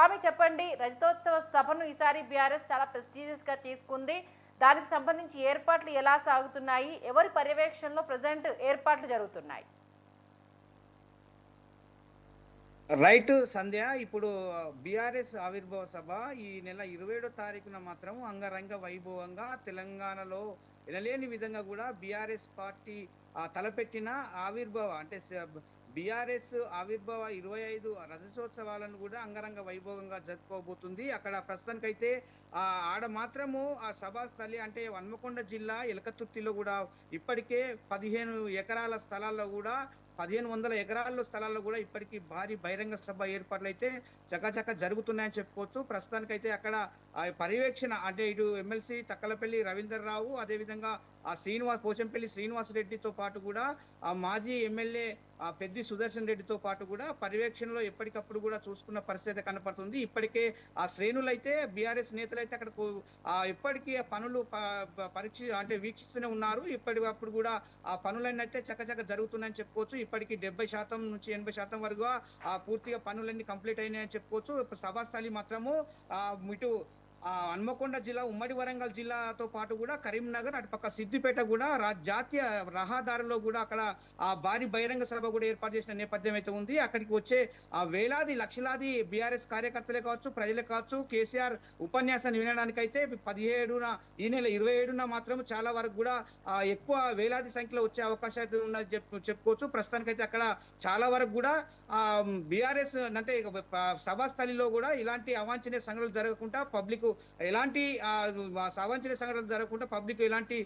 స్వామి చెప్పండి, రజతోత్సవ సభను ఈసారి బీఆర్ఎస్ చాలా ప్రెస్టీజియస్ గా తీసుకుంది. దానికి సంబంధించి ఏర్పాట్లు ఎలా సాగుతున్నాయి, ఎవరి పర్యవేక్షణలో ప్రజెంట్ ఏర్పాట్లు జరుగుతున్నాయి? రైట్ సంధ్య. ఇప్పుడు బీఆర్ఎస్ ఆవిర్భావ సభ ఈ నెల 27వ తారీఖున మాత్రం అంగరంగ వైభవంగా తెలంగాణలో ఎనలేని విధంగా కూడా బీఆర్ఎస్ పార్టీ తలపెట్టిన ఆవిర్భావ అంటే బీఆర్ఎస్ ఆవిర్భావ 25 రజతోత్సవాలను కూడా అంగరంగ వైభవంగా జరుపుకోబోతుంది. అక్కడ ప్రస్తుతానికైతే ఆడ మాత్రము ఆ సభా స్థలి అంటే హన్మకొండ జిల్లా ఎలకతుర్తిలో కూడా ఇప్పటికే 15 ఎకరాల స్థలాల్లో కూడా 1500 ఎకరాల స్థలాల్లో కూడా ఇప్పటికీ భారీ బహిరంగ సభ ఏర్పాట్లు అయితే చకచక జరుగుతున్నాయని చెప్పుకోవచ్చు. ప్రస్తుతానికైతే అక్కడ పర్యవేక్షణ అంటే ఇటు ఎమ్మెల్సీ తక్కలపల్లి రవీందర్ రావు, అదేవిధంగా పోచంపల్లి శ్రీనివాస్ రెడ్డితో పాటు కూడా ఆ మాజీ ఎమ్మెల్యే పెద్ది సుదర్శన్ రెడ్డితో పాటు కూడా పర్యవేక్షణలో ఎప్పటికప్పుడు కూడా చూసుకున్న పరిస్థితి కనపడుతుంది. ఇప్పటికే ఆ శ్రేణులైతే బీఆర్ఎస్ నేతలైతే అక్కడ ఇప్పటికీ పనులు అంటే వీక్షిస్తూనే ఉన్నారు. ఇప్పటికప్పుడు కూడా ఆ పనులన్నీ అయితే చకచక జరుగుతున్నాయని చెప్పుకోవచ్చు. ఇప్పటికీ 70% నుంచి 80% వరకు పూర్తిగా పనులన్నీ కంప్లీట్ అయినాయని చెప్పుకోవచ్చు. సభాస్థలి మాత్రము ఇటు హన్మకొండ జిల్లా, ఉమ్మడి వరంగల్ జిల్లాతో పాటు కూడా కరీంనగర్, అటుపక్క సిద్దిపేట కూడా జాతీయ రహదారుల్లో కూడా అక్కడ భారీ బహిరంగ సభ కూడా ఏర్పాటు చేసిన నేపథ్యం అయితే ఉంది. అక్కడికి వచ్చే వేలాది లక్షలాది బీఆర్ఎస్ కార్యకర్తలే కావచ్చు, ప్రజలే కావచ్చు, కేసీఆర్ ఉపన్యాసాన్ని వినడానికైతే 17న ఈ నెల 27న మాత్రం చాలా వరకు కూడా ఎక్కువ వేలాది సంఖ్యలో వచ్చే అవకాశాలు ఉన్నది చెప్పుకోవచ్చు. ప్రస్తుతానికైతే అక్కడ చాలా వరకు కూడా బీఆర్ఎస్ అంటే సభాస్థలిలో కూడా ఇలాంటి అవాంఛనీయ సంఘటనలు జరగకుండా పబ్లిక్ ఎలాంటి సావంచనీయ సంఘటనలు జరగకుండా పబ్లిక్ ఎలాంటి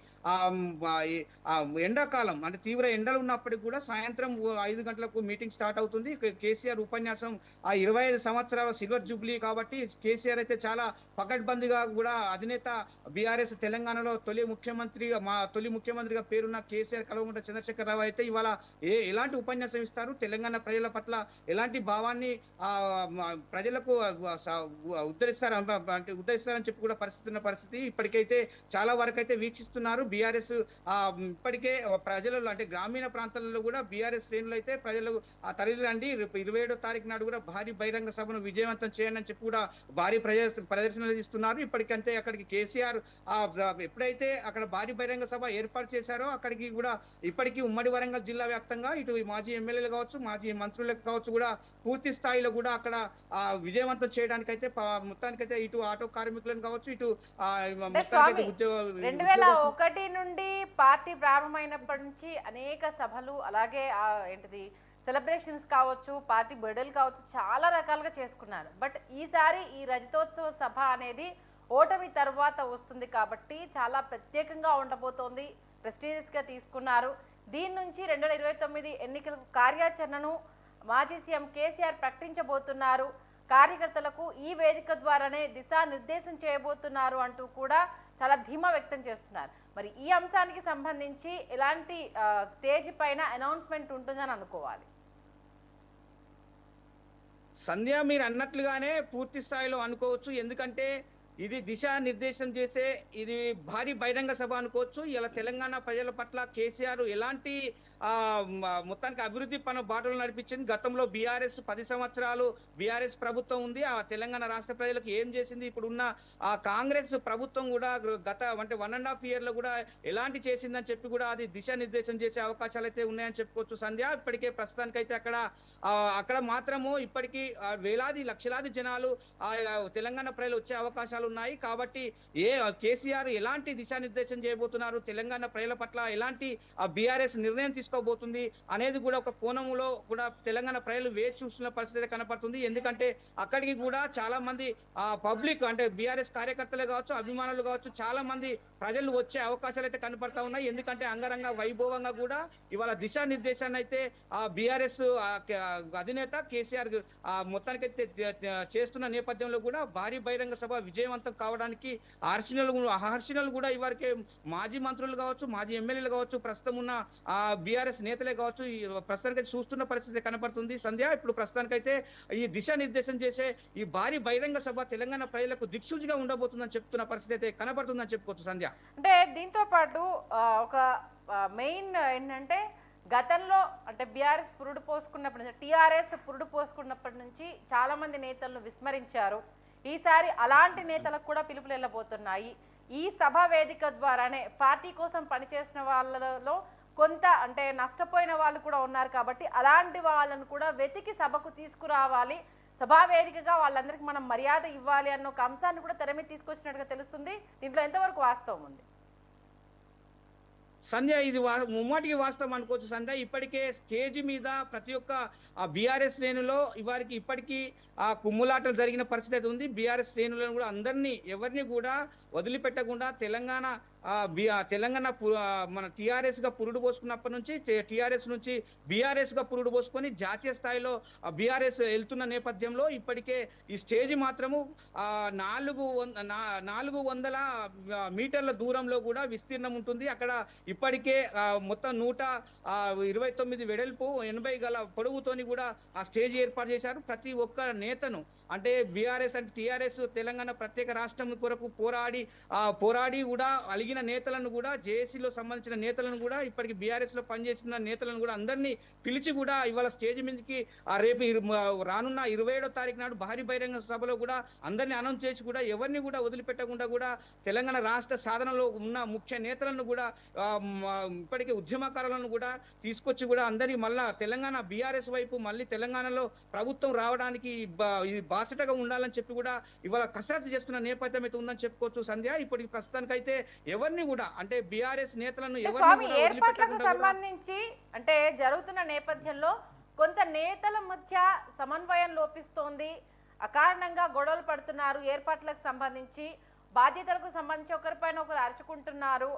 ఎండాకాలం అంటే తీవ్ర ఎండలు ఉన్నప్పటికీ కూడా సాయంత్రం 5 గంటలకు మీటింగ్ స్టార్ట్ అవుతుంది. కేసీఆర్ ఉపన్యాసం 25 సంవత్సరాల సిల్వర్ జూబ్లీ కాబట్టి కేసీఆర్ అయితే చాలా పకడ్బందీగా కూడా అధినేత బీఆర్ఎస్ తెలంగాణలో తొలి ముఖ్యమంత్రిగా పేరున్న కేసీఆర్ కల్వకుంట్ల చంద్రశేఖరరావు అయితే ఇవాళ ఎలాంటి ఉపన్యాసం ఇస్తారు, తెలంగాణ ప్రజల పట్ల ఎలాంటి భావాన్ని ప్రజలకు ఉద్ధరిస్తారని చెప్పి కూడా పరిస్థితి ఇప్పటికైతే చాలా వరకు అయితే వీక్షిస్తున్నారు. బీఆర్ఎస్ ఇప్పటికే ప్రజలలో అంటే గ్రామీణ ప్రాంతాలలో కూడా బీఆర్ఎస్ శ్రేణులు అయితే ప్రజలు తరలి రండి, 27వ తారీఖు నాడు కూడా భారీ బహిరంగ సభను విజయవంతం చేయండి అని చెప్పి కూడా భారీ ప్రదర్శనలు ఇస్తున్నారు. ఇప్పటికంటే అక్కడికి కేసీఆర్ ఎప్పుడైతే అక్కడ భారీ బహిరంగ సభ ఏర్పాటు చేశారో అక్కడికి కూడా ఇప్పటికీ ఉమ్మడి వరంగల్ జిల్లా వ్యాప్తంగా ఇటు మాజీ ఎమ్మెల్యేలు కావచ్చు, మాజీ మంత్రులకు కావచ్చు కూడా పూర్తి స్థాయిలో కూడా అక్కడ విజయవంతం చేయడానికైతే మొత్తానికైతే ఇటు ఆటో కార్మికులను కావచ్చు, ఇటు 2001 నుండి పార్టీ ప్రారంభమైనప్పటి నుంచి అనేక సభలు అలాగే ఏంటిది సెలబ్రేషన్స్ కావచ్చు, పార్టీ బర్త్డేలు కావచ్చు, చాలా రకాలుగా చేసుకున్నారు. బట్ ఈసారి ఈ రజతోత్సవ సభ అనేది ఓటమి తర్వాత వస్తుంది కాబట్టి చాలా ప్రత్యేకంగా ఉండబోతోంది, ప్రెస్టీజియస్ గా తీసుకున్నారు. దీని నుంచి 2029 ఎన్నికల కార్యాచరణను మాజీ సీఎం కేసీఆర్ ప్రకటించబోతున్నారు. కార్యకర్తలకు ఈ వేదిక ద్వారానే దిశానిర్దేశం చేయబోతున్నారు అంటూ కూడా చాలా ధీమా వ్యక్తం చేస్తున్నారు. మరి ఈ అంశానికి సంబంధించి ఎలాంటి స్టేజ్ పైన అనౌన్స్మెంట్ ఉంటుందని అనుకోవాలి? సంధ్య, మీరు అన్నట్లుగానే పూర్తి స్థాయిలో అనుకోవచ్చు. ఎందుకంటే ఇది దిశానిర్దేశం చేసే ఇది భారీ బహిరంగ సభ అనుకోవచ్చు. ఇలా తెలంగాణ ప్రజల పట్ల కేసీఆర్ ఎలాంటి మొత్తానికి అభివృద్ధి బాటలు నడిపించింది. గతంలో బీఆర్ఎస్ 10 సంవత్సరాలు బీఆర్ఎస్ ప్రభుత్వం ఉంది. ఆ తెలంగాణ రాష్ట్ర ప్రజలకు ఏం చేసింది, ఇప్పుడున్న ఆ కాంగ్రెస్ ప్రభుత్వం కూడా గత అంటే 1.5 ఇయర్లో కూడా ఎలాంటి చేసిందని చెప్పి కూడా అది దిశానిర్దేశం చేసే అవకాశాలు అయితే ఉన్నాయని చెప్పుకోవచ్చు. సంధ్య, ఇప్పటికే ప్రస్తుతానికైతే అక్కడ మాత్రము ఇప్పటికీ వేలాది లక్షలాది జనాలు తెలంగాణ ప్రజలు వచ్చే అవకాశాలు ఉన్నాయి. కాబట్టి కేసీఆర్ ఎలాంటి దిశానిర్దేశం చేయబోతున్నారు, తెలంగాణ ప్రజల పట్ల ఎలాంటి బీఆర్ఎస్ నిర్ణయం తీసుకోబోతుంది అనేది కూడా ఒక కోణంలో కూడా తెలంగాణ ప్రజలు వేచి చూస్తున్న పరిస్థితి కనపడుతుంది. ఎందుకంటే అక్కడికి కూడా చాలా మంది పబ్లిక్ అంటే బీఆర్ఎస్ కార్యకర్తలే కావచ్చు, అభిమానులు కావచ్చు, చాలా మంది ప్రజలు వచ్చే అవకాశాలు అయితే కనపడతా ఉన్నాయి. ఎందుకంటే అంగరంగ వైభవంగా కూడా ఇవాళ దిశానిర్దేశాన్ని అయితే బీఆర్ఎస్ అధినేత కేసీఆర్ మొత్తానికైతే చేస్తున్న నేపథ్యంలో కూడా భారీ బహిరంగ సభ విజయవంతం కావడానికి అహర్షణలు కూడా ఇవరకే మాజీ మంత్రులు కావచ్చు, మాజీ ఎమ్మెల్యేలు కావచ్చు, ప్రస్తుతం ఉన్న బీఆర్ఎస్ నేతలే కావచ్చు ప్రస్తుతానికి చూస్తున్న పరిస్థితి కనపడుతుంది. సంధ్య, ఇప్పుడు ప్రస్తుతానికైతే ఈ దిశానిర్దేశం చేసే ఈ భారీ బహిరంగ సభ తెలంగాణ ప్రజలకు దిక్సూచిగా ఉండబోతుందని చెప్తున్న పరిస్థితి అయితే కనపడుతుందని చెప్పుకోవచ్చు. సంధ్య, అంటే దీంతో పాటు ఒక మెయిన్ ఏంటంటే గతంలో అంటే బీఆర్ఎస్ పురుడు పోసుకున్నప్పటి నుంచి టీఆర్ఎస్ పురుడు పోసుకున్నప్పటి నుంచి చాలా మంది నేతలను విస్మరించారు. ఈసారి అలాంటి నేతలకు కూడా పిలుపులు వెళ్ళబోతున్నాయి. ఈ సభ వేదిక ద్వారానే పార్టీ కోసం పనిచేసిన వాళ్ళలో కొంత అంటే నష్టపోయిన వాళ్ళు కూడా ఉన్నారు కాబట్టి అలాంటి వాళ్ళను కూడా వెతికి సభకు తీసుకురావాలి, సభా వేదికగా వాళ్ళందరికీ మనం మర్యాద ఇవ్వాలి అన్న ఒక అంశాన్ని కూడా తెర మీద తీసుకొచ్చినట్టుగా తెలుస్తుంది. దీంట్లో ఎంతవరకు వాస్తవం ఉంది? సంధ్య ఇది ముమ్మాటికి వాస్తవం అనుకోవచ్చు సంధ్య. ఇప్పటికే స్టేజ్ మీద ప్రతి ఒక్క ఆ బీఆర్ఎస్ శ్రేణులో వారికి ఇప్పటికీ ఆ కుమ్ములాటలు జరిగిన పరిస్థితి అయితే ఉంది. బీఆర్ఎస్ శ్రేణులను కూడా అందరినీ ఎవరిని కూడా వదిలిపెట్టకుండా తెలంగాణ మన టీఆర్ఎస్ గా పురుడు పోసుకున్నప్పటి నుంచి టీఆర్ఎస్ నుంచి బీఆర్ఎస్ గా పురుడు పోసుకొని జాతీయ స్థాయిలో బీఆర్ఎస్ వెళ్తున్న నేపథ్యంలో ఇప్పటికే ఈ స్టేజ్ మాత్రము 400 మీటర్ల దూరంలో కూడా విస్తీర్ణం ఉంటుంది. అక్కడ ఇప్పటికే మొత్తం 129 వెడల్పు 80 గల పొడవుతోని కూడా ఆ స్టేజ్ ఏర్పాటు చేశారు. ప్రతి ఒక్క నేతను అంటే బీఆర్ఎస్ అంటే టీఆర్ఎస్ తెలంగాణ ప్రత్యేక రాష్ట్రం కొరకు పోరాడి కూడా అలిగిన నేతలను కూడా జేఏసీలో సంబంధించిన నేతలను కూడా ఇప్పటికి బీఆర్ఎస్ లో పనిచేస్తున్న నేతలను కూడా అందరినీ పిలిచి కూడా ఇవాళ స్టేజ్ మీదకి రేపు రానున్న 27వ తారీఖు నాడు భారీ బహిరంగ సభలో కూడా అందరినీ అనౌన్స్ చేసి కూడా ఎవరిని కూడా వదిలిపెట్టకుండా కూడా తెలంగాణ రాష్ట్ర సాధనలో ఉన్న ముఖ్య నేతలను కూడా ఇప్పటికే ఉద్యమకారులను కూడా తీసుకొచ్చి కూడా అందరి మళ్ళా తెలంగాణ బీఆర్ఎస్ వైపు మళ్ళీ తెలంగాణలో ప్రభుత్వం రావడానికి బాసటగా ఉండాలని చెప్పి కూడా ఇవాళ కసరత్తు చేస్తున్న నేపథ్యం అయితే ఉందని చెప్పుకోవచ్చు సంధ్య. ఇప్పటికి ప్రస్తుతానికైతే ఎవరిని కూడా అంటే బీఆర్ఎస్ నేతలను ఏర్పాట్లకు సంబంధించి అంటే జరుగుతున్న నేపథ్యంలో కొంత నేతల మధ్య సమన్వయం లోపిస్తోంది, అకారణంగా గొడవలు పడుతున్నారు, ఏర్పాట్లకు సంబంధించి బాధ్యతలకు సంబంధించి ఒకరిపైన ఒకరు అరుచుకుంటున్నారు,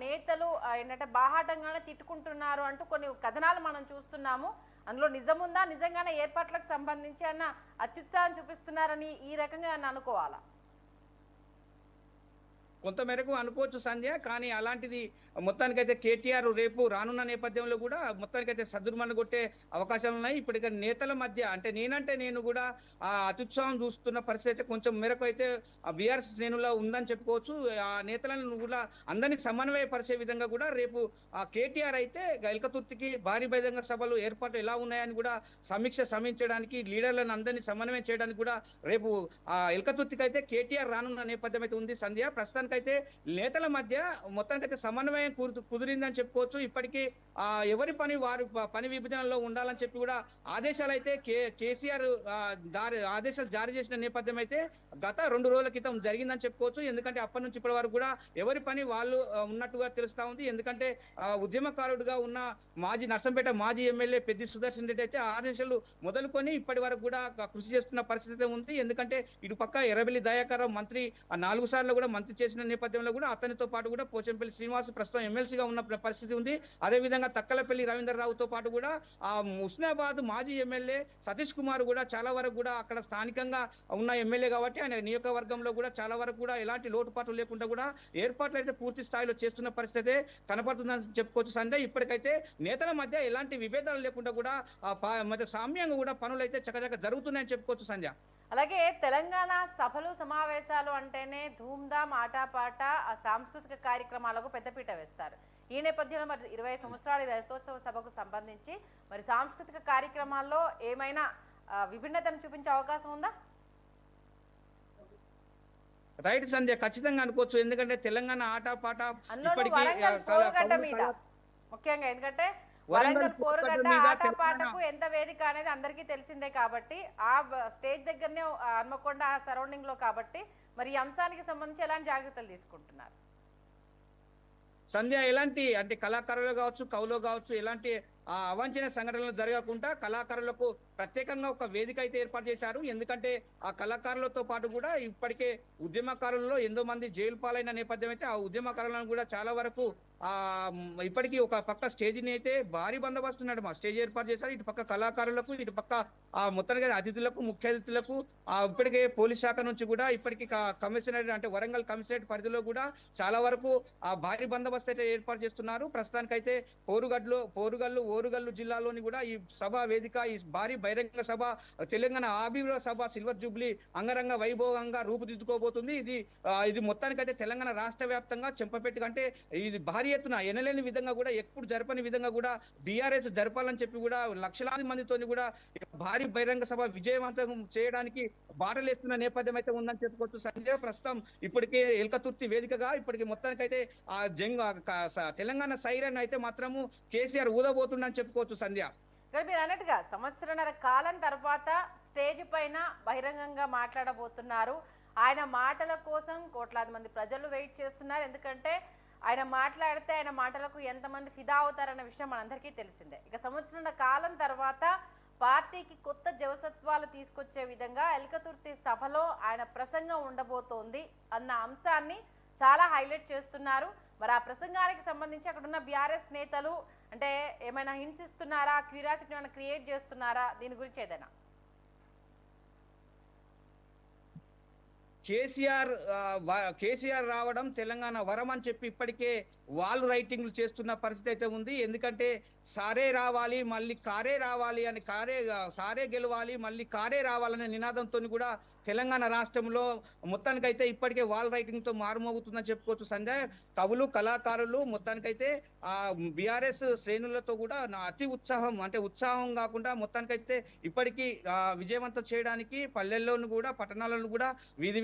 నేతలు ఏంటంటే బాహాటంగానే తిట్టుకుంటున్నారు అంటూ కొన్ని కథనాలు మనం చూస్తున్నాము. అందులో నిజం ఉందా? నిజంగానే ఏర్పాట్లకు సంబంధించి అన్న అత్యుత్సాహం చూపిస్తున్నారని ఈ రకంగా అనుకోవాలా? కొంతమేరకు అనుకోవచ్చు సంధ్య. కానీ అలాంటిది మొత్తానికైతే కేటీఆర్ రేపు రానున్న నేపథ్యంలో కూడా మొత్తానికైతే సద్దుమణి కొట్టే అవకాశాలు ఉన్నాయి. ఇప్పటికే నేతల మధ్య అంటే నేను కూడా ఆ అత్యుత్సాహం చూస్తున్న పరిస్థితి అయితే కొంచెం మేరకు అయితే ఆ బీఆర్ఎస్ శ్రేణులో ఉందని చెప్పుకోవచ్చు. ఆ నేతలను కూడా అందరినీ సమన్వయపరిచే విధంగా కూడా రేపు ఆ కేటీఆర్ అయితే ఎల్కతుర్తికి భారీ బహిరంగ సభలు ఏర్పాటు ఎలా ఉన్నాయని కూడా సమీక్షించడానికి లీడర్లను అందరినీ సమన్వయం చేయడానికి కూడా రేపు ఆ ఎల్కతుర్తికి అయితే కేటీఆర్ రానున్న నేపథ్యం అయితే ఉంది సంధ్య. ప్రస్తుతానికైతే నేతల మధ్య మొత్తానికైతే సమన్వయం కుదిరిందని చెప్పుకోవచ్చు. ఇప్పటికీ ఎవరి వారి పని విభజనలో ఉండాలని చెప్పి కూడా ఆదేశాలు అయితే కేసీఆర్ ఆదేశాలు జారీ చేసిన నేపథ్యం అయితే గత 2 రోజుల క్రితం జరిగిందని చెప్పుకోవచ్చు. ఎందుకంటే అప్పటి నుంచి ఇప్పటి వరకు కూడా ఎవరి పని వాళ్ళు ఉన్నట్టుగా తెలుస్తా ఉంది. ఎందుకంటే ఉద్యమకారుడుగా ఉన్న నర్సంపేట మాజీ ఎమ్మెల్యే పెద్ది సుదర్శన్ రెడ్డి అయితే ఆదేశాలు మొదలుకొని ఇప్పటి వరకు కూడా కృషి చేస్తున్న పరిస్థితి ఉంది. ఎందుకంటే ఇటు పక్క ఎర్రబెల్లి దయాకర్ మంత్రి 4 సార్లు కూడా మంత్రి చేసిన నేపథ్యంలో కూడా అతనితో పాటు కూడా పోచంపల్లి శ్రీనివాస్ ప్రస్తుతం ఎమ్మెల్సీగా ఉన్న పరిస్థితి ఉంది. అదేవిధంగా తక్కలపల్లి రవీంద్రరావుతో పాటు కూడా హుస్నాబాద్ మాజీ ఎమ్మెల్యే సతీష్ కుమార్ కూడా చాలా వరకు కూడా అక్కడ స్థానికంగా ఉన్న ఎమ్మెల్యే కాబట్టి ఆయన నియోజకవర్గంలో కూడా చాలా వరకు కూడా ఎలాంటి లోటుపాట్లు లేకుండా కూడా ఏర్పాట్లు అయితే పూర్తి స్థాయిలో చేస్తున్న పరిస్థితి కనపడుతుందని చెప్పుకోవచ్చు సంధ్య. ఇప్పటికైతే నేతల మధ్య ఎలాంటి విభేదాలు లేకుండా కూడా మధ్య సామ్యంగా కూడా పనులు అయితే చకచక జరుగుతున్నాయని చెప్పుకోవచ్చు సంధ్య. అలాగే తెలంగాణ సభలు సమావేశాలు అంటేనే ధూమ్ధామ్ ఆటాపాట ఆ సాంస్కృతిక కార్యక్రమాలకు పెద్దపీట వేస్తారు. ఈ నేపథ్యంలో మరి 20 సంవత్సరాల రజతోత్సవ సభకు సంబంధించి మరి సాంస్కృతిక కార్యక్రమాల్లో ఏమైనా విభిన్నతను చూపించే అవకాశం ఉందా? రైట్ సంధ్య, ఖచ్చితంగా అనుకోవచ్చు. ఎందుకంటే తెలంగాణ ఆటపాట ముఖ్యంగా ఎందుకంటే వరంగల్ పోరుగడ్డ ఆటపాటకు ఎంత వేదిక అనేది అందరికీ తెలిసిందే కాబట్టి ఆ స్టేజ్ దగ్గరనే హన్మకొండ ఆ సరౌండింగ్ లో కాబట్టి మరి ఈ అంశానికి సంబంధించి ఎలాంటి జాగ్రత్తలు తీసుకుంటున్నారు? సంధ్య ఎలాంటి అంటే కళాకారులు కావచ్చు, కవులు కావచ్చు, ఎలాంటి అవాంఛనీయ సంఘటనలు జరగకుండా కళాకారులకు ప్రత్యేకంగా ఒక వేదిక అయితే ఏర్పాటు చేశారు. ఎందుకంటే ఆ కళాకారులతో పాటు కూడా ఇప్పటికే ఉద్యమకారులలో ఎంతో మంది జైలు పాలైన నేపథ్యం అయితే ఆ ఉద్యమకారులను కూడా చాలా వరకు ఇప్పటికీ ఒక పక్క స్టేజీని అయితే భారీ బందోబస్తు ఉన్నాడు మా స్టేజ్ ఏర్పాటు చేశారు. ఇటు పక్క కళాకారులకు, ఇటు పక్క మొత్తానికి అతిథులకు, ముఖ్య అతిథులకు ఇప్పటికే పోలీస్ శాఖ నుంచి కూడా ఇప్పటికీ కమిషనరేట్ అంటే వరంగల్ కమిషనరేట్ పరిధిలో కూడా చాలా వరకు ఆ భారీ బందోబస్తు అయితే ఏర్పాటు చేస్తున్నారు. ప్రస్తుతానికైతే ఓరుగల్లు జిల్లాలోని కూడా ఈ సభ వేదిక ఈ భారీ బహిరంగ సభ తెలంగాణ ఆవిర్భావ సభ సిల్వర్ జూబ్లీ అంగరంగ వైభవంగా రూపుదిద్దుకోబోతుంది. ఇది మొత్తానికైతే తెలంగాణ రాష్ట్ర వ్యాప్తంగా చెంపపెట్టు అంటే ఇది భారీ ఎత్తున ఎనలేని విధంగా కూడా ఎప్పుడు జరపని విధంగా కూడా బీఆర్ఎస్ జరపాలని చెప్పి కూడా లక్షలాది మందితోని కూడా భారీ బహిరంగ సభ విజయవంతం చేయడానికి బాటలేస్తున్న నేపథ్యం అయితే ఉందని చెప్పుకోవచ్చు సంజయ్. ప్రస్తుతం ఇప్పటికే ఎల్కతుర్తి వేదికగా ఇప్పటికి మొత్తానికైతే ఆ తెలంగాణ సైరన్ అయితే మాత్రము కేసీఆర్ ఊదబోతుందని చెప్పుకోవచ్చు సంధ్య. ఇక్కడ మీరు అన్నట్టుగా సంవత్సరన్నర కాలం తర్వాత స్టేజ్ పైన బహిరంగంగా మాట్లాడబోతున్నారు. ఆయన మాటల కోసం కోట్లాది మంది ప్రజలు వెయిట్ చేస్తున్నారు. ఎందుకంటే ఆయన మాట్లాడితే ఆయన మాటలకు ఎంతమంది ఫిదా అవుతారన్న విషయం మనందరికీ తెలిసిందే. ఇక సంవత్సరన్నర కాలం తర్వాత పార్టీకి కొత్త జవసత్వాలు తీసుకొచ్చే విధంగా ఎల్కతుర్తి సభలో ఆయన ప్రసంగం ఉండబోతోంది అన్న అంశాన్ని చాలా హైలైట్ చేస్తున్నారు. మరి ఆ ప్రసంగానికి సంబంధించి అక్కడున్న బీఆర్ఎస్ నేతలు అంటే ఏమైనా హింట్స్ ఇస్తున్నారా, క్యూరియాసిటీ ఏమైనా క్రియేట్ చేస్తున్నారా, దీని గురించి ఏదైనా? కేసీఆర్ రావడం తెలంగాణ వరం అని చెప్పి ఇప్పటికే వాళ్ళు రైటింగ్లు చేస్తున్న పరిస్థితి అయితే ఉంది. ఎందుకంటే సారే రావాలి మళ్ళీ కారే రావాలి అని సారే గెలవాలి మళ్ళీ కారే రావాలనే నినాదంతో కూడా తెలంగాణ రాష్ట్రంలో మొత్తానికైతే ఇప్పటికే వాల్ రైటింగ్ తో మారుమోగుతుందని చెప్పుకోవచ్చు సంజయ్. కవులు కళాకారులు మొత్తానికైతే ఆ బీఆర్ఎస్ శ్రేణులతో కూడా అతి ఉత్సాహం కాకుండా మొత్తానికైతే ఇప్పటికీ విజయవంతం చేయడానికి పల్లెల్లోనూ కూడా పట్టణాలను కూడా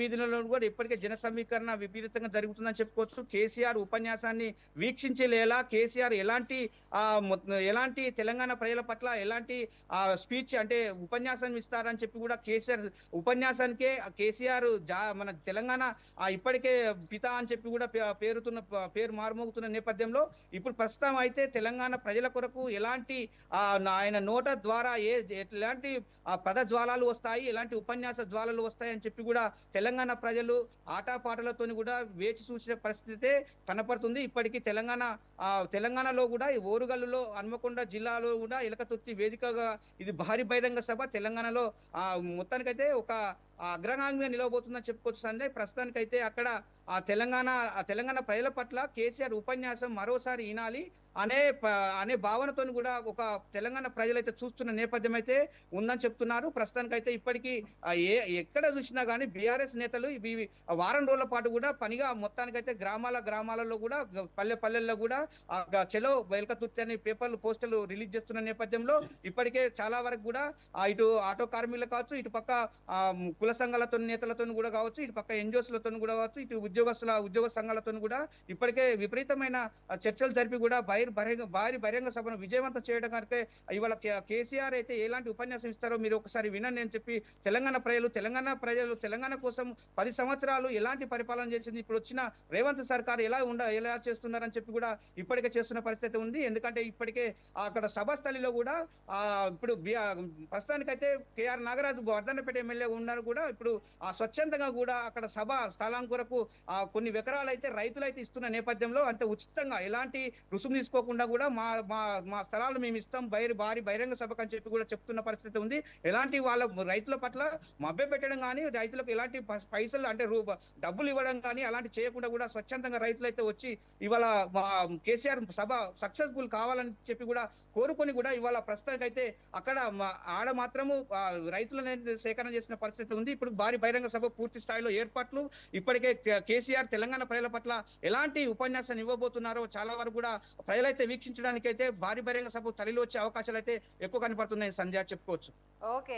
వీధులలో కూడా ఇప్పటికే జన సమీకరణ విపరీతంగా జరుగుతుందని చెప్పుకోవచ్చు. కేసీఆర్ ఉపన్యాసాన్ని వీక్షించలేలా కేసీఆర్ ఎలాంటి తెలంగాణ ప్రజల పట్ల ఎలాంటి స్పీచ్ అంటే ఉపన్యాసం ఇస్తారని చెప్పి కూడా ఉపన్యాసానికే కేసీఆర్ మన తెలంగాణ ఇప్పటికే పిత అని చెప్పి కూడా పేరు మారుమోగుతున్న నేపథ్యంలో ఇప్పుడు ప్రస్తుతం అయితే తెలంగాణ ప్రజల కొరకు ఎలాంటి ఆయన నోట ద్వారా ఎలాంటి పద జ్వాలాలు వస్తాయి, ఎలాంటి ఉపన్యాస జ్వాలలు వస్తాయి అని చెప్పి కూడా తెలంగాణ ప్రజలు ఆటపాటలతో కూడా వేచి చూసిన పరిస్థితే కనపడుతుంది. ఇప్పటికీ తెలంగాణలో కూడా ఈ ఓరుగల్లులో హన్మకొండ జిల్లాలో కూడా ఎలకతుర్తి వేదికగా ఇది భారీ బహిరంగ సభ తెలంగాణలో మొత్తానికైతే ఒక అగ్రగామిగా నిలవబోతుందని చెప్పుకోవచ్చు సంజయ్. ప్రస్తుతానికైతే అక్కడ తెలంగాణ ప్రజల పట్ల కేసీఆర్ ఉపన్యాసం మరోసారి వినాలి అనే భావనతో కూడా ఒక తెలంగాణ ప్రజలైతే చూస్తున్న నేపథ్యం అయితే ఉందని చెప్తున్నారు. ప్రస్తుతానికైతే ఇప్పటికీ ఎక్కడ చూసినా కానీ బీఆర్ఎస్ నేతలు వారం రోజుల పాటు కూడా పనిగా మొత్తానికైతే గ్రామాలలో కూడా పల్లెల్లో కూడా చెలో ఎల్కతుర్తి అని పేపర్లు పోస్టర్లు రిలీజ్ చేస్తున్న నేపథ్యంలో ఇప్పటికే చాలా వరకు కూడా ఇటు ఆటో కార్మికులు కావచ్చు, ఇటు పక్క కుల సంఘాలతో నేతలతో కూడా కావచ్చు, ఇటు పక్క ఎన్జిఓస్లతో కూడా కావచ్చు, ఇటు ఉద్యోగ సంఘాలతో కూడా ఇప్పటికే విపరీతమైన చర్చలు జరిపి కూడా భారీ బహిరంగ సభను విజయవంతం చేయడం కంటే ఇవాళ కేసీఆర్ అయితే ఎలాంటి ఉపన్యాసం ఇస్తారో మీరు ఒకసారి వినండి అని చెప్పి తెలంగాణ కోసం 10 సంవత్సరాలు ఎలాంటి పరిపాలన చేసింది, ఇప్పుడు వచ్చిన రేవంత్ సర్కార్ ఎలా చేస్తున్నారని చెప్పి కూడా ఇప్పటికే చేస్తున్న పరిస్థితి ఉంది. ఎందుకంటే ఇప్పటికే అక్కడ సభాస్థలిలో కూడా ఇప్పుడు ప్రస్తుతానికైతే కేఆర్ నాగరాజు వర్ధన్నపేట ఎమ్మెల్యే ఉన్నారు కూడా ఇప్పుడు స్వచ్ఛందంగా కూడా అక్కడ సభ స్థలం కొరకు కొన్ని ఎకరాలు అయితే రైతులు అయితే ఇస్తున్న నేపథ్యంలో అంతే ఉచితంగా ఎలాంటి రుసుము తీసుకోకుండా కూడా మా స్థలాలు మేము ఇస్తాం భారీ బహిరంగ సభకు అని చెప్పి కూడా చెప్తున్న పరిస్థితి ఉంది. ఎలాంటి వాళ్ళ రైతుల పట్ల మభ్య పెట్టడం కానీ రైతులకు ఎలాంటి పైసలు అంటే డబ్బులు ఇవ్వడం కానీ అలాంటి చేయకుండా కూడా స్వచ్ఛందంగా రైతులు అయితే వచ్చి ఇవాళ కేసీఆర్ సభ సక్సెస్ఫుల్ కావాలని చెప్పి కూడా కోరుకొని కూడా ఇవాళ ప్రస్తుతానికైతే అక్కడ ఆడ మాత్రము రైతులను సేకరణ చేసిన పరిస్థితి ఉంది. ఇప్పుడు భారీ బహిరంగ సభ పూర్తి స్థాయిలో ఏర్పాట్లు ఇప్పటికే కేసీఆర్ తెలంగాణ ప్రజల పట్ల ఎలాంటి ఉపన్యాసాన్ని ఇవ్వబోతున్నారో చాలా వరకు కూడా ప్రజలైతే వీక్షించడానికి అయితే భారీ బహిరంగ సభ తరలి వచ్చే అవకాశాలు అయితే ఎక్కువ కనపడుతున్నాయి సంధ్య చెప్పుకోవచ్చు. ఓకే.